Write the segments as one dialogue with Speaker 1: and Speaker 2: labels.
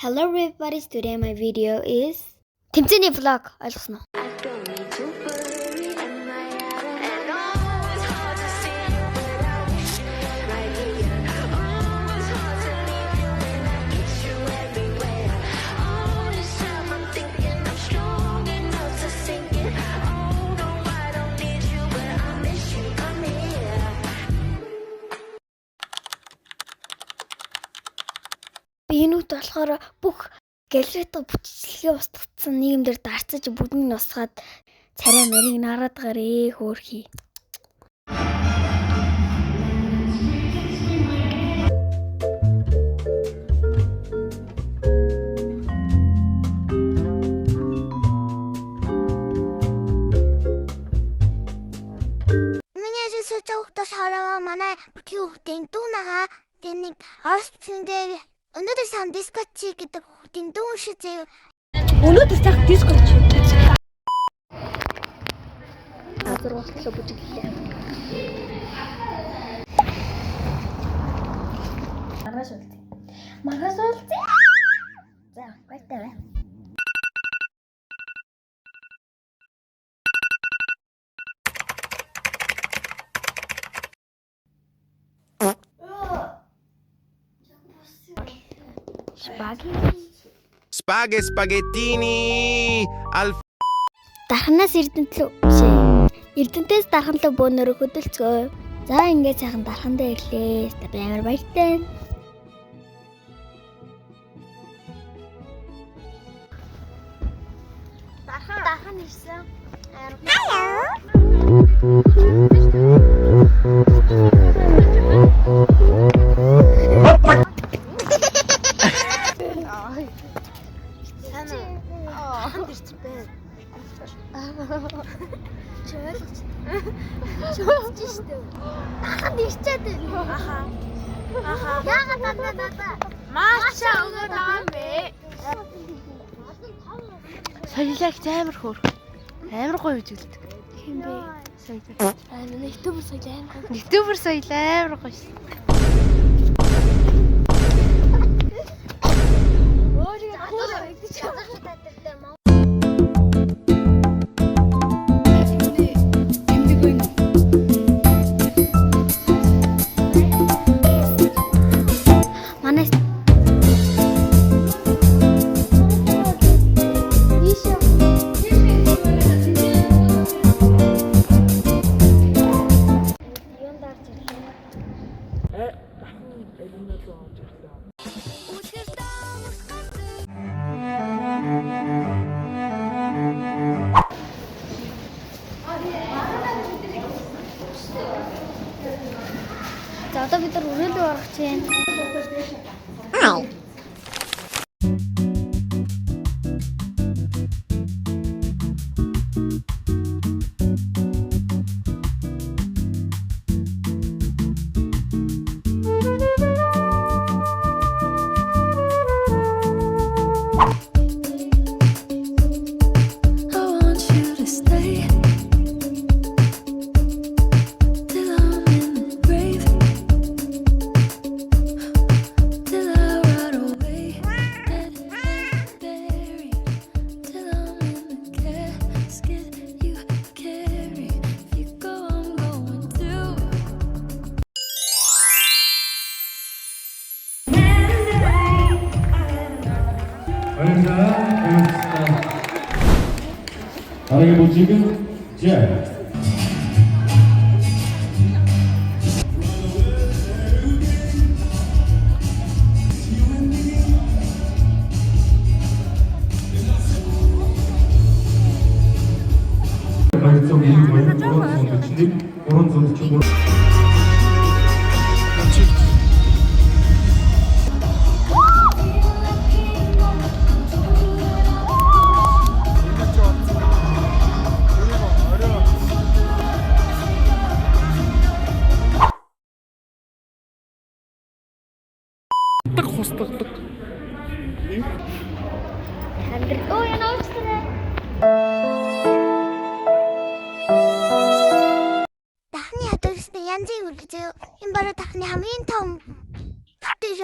Speaker 1: Hello everybody, today my video is Тэмцээний vlog ойлгосноо. Энүүд болохоор бүх галеретой бүтцлэгээ устгацсан нийгэмдэр дарцаж бүгднийг нь усгаад царай марийг нараад гарээ хөөрхий.
Speaker 2: Миний зөвхөн хараа манай бүхий дүүнага тэнийг хоспиталд өнөөдөр сан дискотик гэдэг хүүхдийн дүүн шиг заяа.
Speaker 1: Өнөөдөр цаг дискотик. Азар болтлоо бүжиглээ. Маргаш уулзъя. За, баярлалаа.
Speaker 3: Spaghettini al
Speaker 1: Дарханаас Эрдэнэтлөө Эрдэнтээс дарханлаг бөөнөрө хөдөлцгөө. За ингээд сайхан дархандаа ирлээ. Амар баяртай. Дархан ирсэн.
Speaker 4: Соёлог амар хөөр. Амар гоё үзүүлдэг.
Speaker 1: Хин бэ?
Speaker 4: Соёлог.
Speaker 1: Ютубер соёл амар гоё.
Speaker 4: Ютубер соёл амар гоё шин.
Speaker 1: За одоо бид нар өрөөлөө орох чинь.
Speaker 5: Дорогі мужчини, джай. Баярцаг ийм баяр 343.
Speaker 4: Хустдаг.
Speaker 1: Оо яна уустраа.
Speaker 2: Дахны хадагсны янзын үргэлж энэ бараа дахны хамгийн том бүтээж.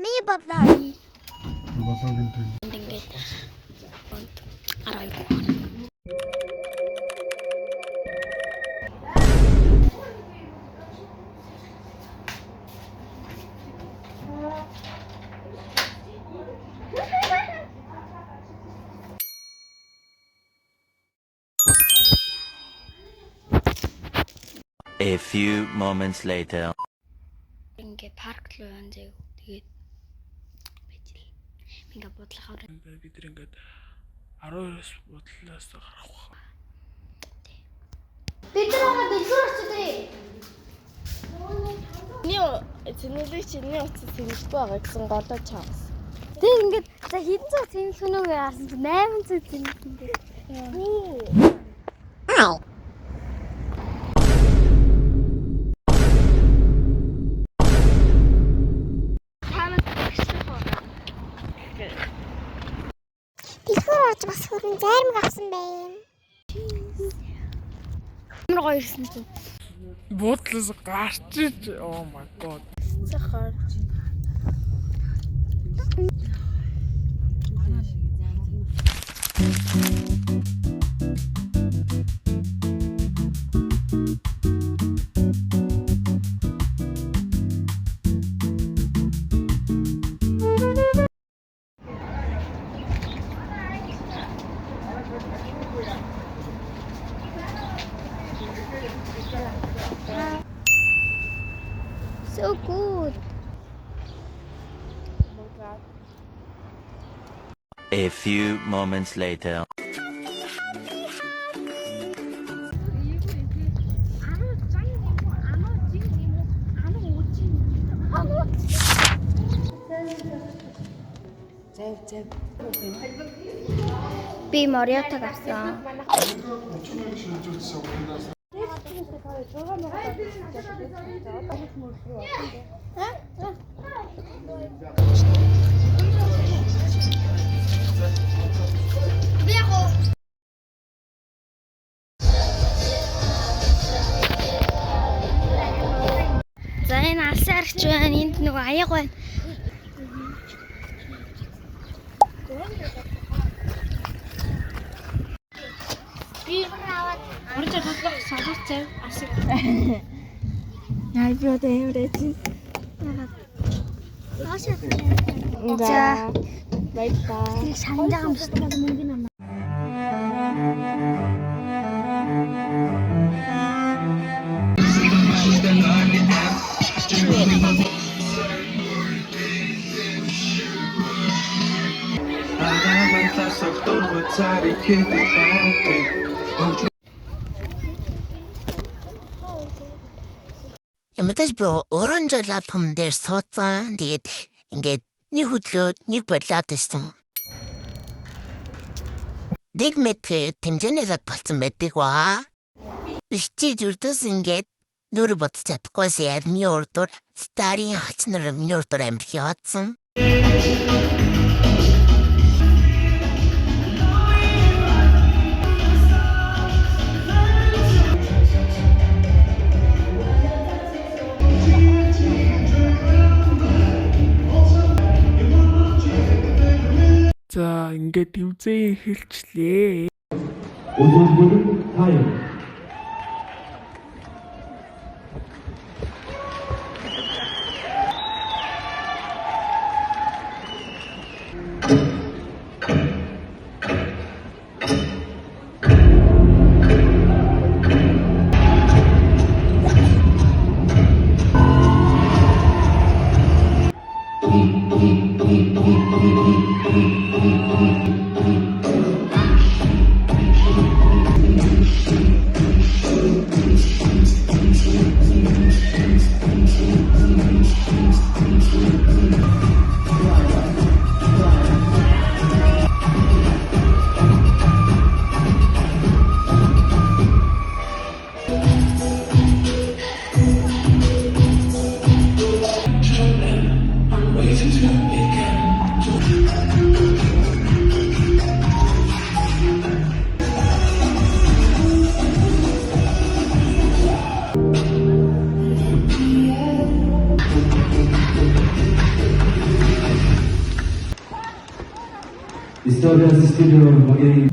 Speaker 2: Миний баблаа.
Speaker 5: Болгоомжийн тань.
Speaker 1: Ингээд 12.
Speaker 3: A few moments later.
Speaker 1: Ингээ парк руу явсан зэв. Тэгээд bijil. Ингээ бодлохоор
Speaker 6: бид нар ингээд 12-оос бодлоос гарах.
Speaker 2: Бид нар дэлгүүр очиодээ.
Speaker 4: Зэнэлэг чиний утас тэнэлгүй байгаа гэсэн голоо чаас.
Speaker 1: тэг ингээд за хэдэн цаг тэнэлэх нүг яасан чи 8 цаг тэнэлэх юм бэ.
Speaker 2: Дэлгүүр орж бас хөрөн зайрмаг авсан байм.
Speaker 1: Ямар гоё ирсэн чинь.
Speaker 6: Буудлаас гарчиж oh my god.
Speaker 4: Захаар.
Speaker 1: So good.
Speaker 3: A few moments later.
Speaker 1: Би Мориотог авсан. За энэ алсын аргач байна. Энд нөгөө аяг байна.
Speaker 4: Орж тоглох салуур цай асыг.
Speaker 1: Яа би одоо ямарэ чи.
Speaker 4: За. Баярлалаа.
Speaker 1: Шанаж байгаа юм шиг надад мөнгө нэ.
Speaker 7: Яматаж би оранж лапм дээр сууцсан. Тэгээд ингээд нэг хөдлөө нэг бодлоод байсан. Дэгмэт тэмжээнээс болцсон байдаг ба. Бишти зүрдэс ингээд нүр бот чадахгүй сэрний урдуур старийн хацнаар миний урдуур амирх яатсан.
Speaker 6: За ингээд тэмцээн эхэлчлээ.
Speaker 5: Өдөртгөл тайм. Storia Studio Magaling